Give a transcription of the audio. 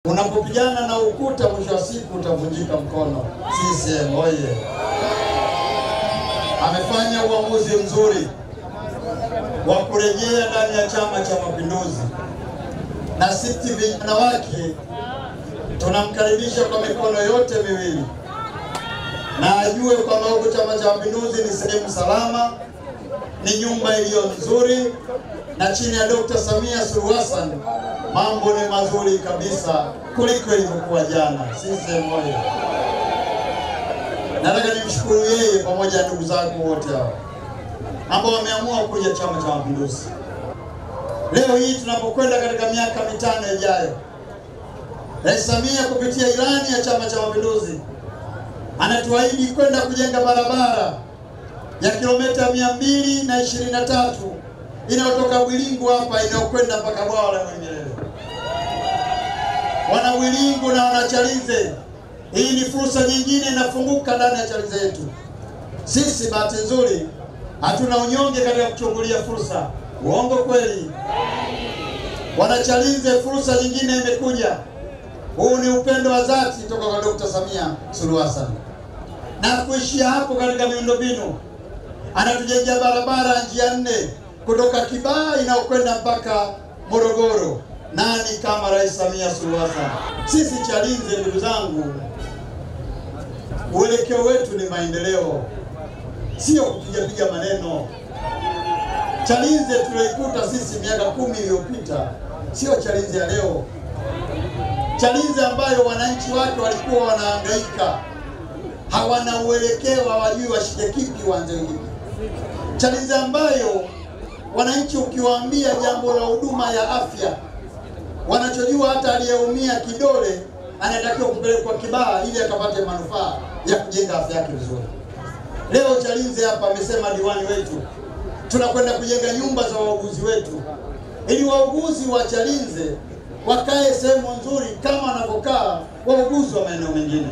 Unapopigana na ukuta, mwisho wa siku utavunjika mkono. CCM oye! Amefanya uamuzi mzuri wa kurejea ndani ya Chama cha Mapinduzi, na sisi vijana wake tunamkaribisha kwa mikono yote miwili, na ajue kwamba huko Chama cha Mapinduzi ni sehemu salama, ni nyumba iliyo nzuri, na chini ya Dr. Samia Suluhu Hassan mambo ni mazuri kabisa kuliko ilivyokuwa jana. CCM oye! Nataka nimshukuru yeye pamoja na ndugu zangu wote hao ambao wameamua kuja Chama cha Mapinduzi. Leo hii tunapokwenda katika miaka 5 ijayo, Rais Samia kupitia ilani ya Chama cha Mapinduzi anatuahidi kwenda kujenga barabara ya kilomita 223 inayotoka Bwilingu hapa inayokwenda mpaka bwawa la Nyerere. Wana Bwilingu na wana Chalinze, hii ni fursa nyingine inafunguka ndani ya Chalinze yetu. Sisi bahati nzuri hatuna unyonge katika kuchungulia fursa. Uongo kweli? Wana Chalinze, fursa nyingine imekuja. Huu ni upendo wa dhati kutoka kwa Dr. Samia Suluhu Hassan. Na kuishia hapo katika miundombinu, anatujengea barabara njia 4 kutoka Kibaha inayokwenda mpaka Morogoro. Nani kama Rais Samia Suluhu Hassan? Sisi Chalinze, ndugu zangu, uelekeo wetu ni maendeleo, sio kupiga maneno. Chalinze tulikuta sisi miaka 10 iliyopita, sio Chalinze ya leo. Chalinze ambayo wananchi wake walikuwa wanahangaika, hawana uelekeo, hawajui washike kipi, waanze kipi. Chalinze ambayo wananchi ukiwaambia jambo la huduma ya afya, wanachojua hata aliyeumia kidole anatakiwa kupelekwa Kibaha ili akapate manufaa ya kujenga afya yake vizuri. Leo Chalinze hapa amesema diwani wetu, tunakwenda kujenga nyumba za wauguzi wetu ili wauguzi wa Chalinze wakae sehemu nzuri kama wanavyokaa wauguzi wa maeneo mengine.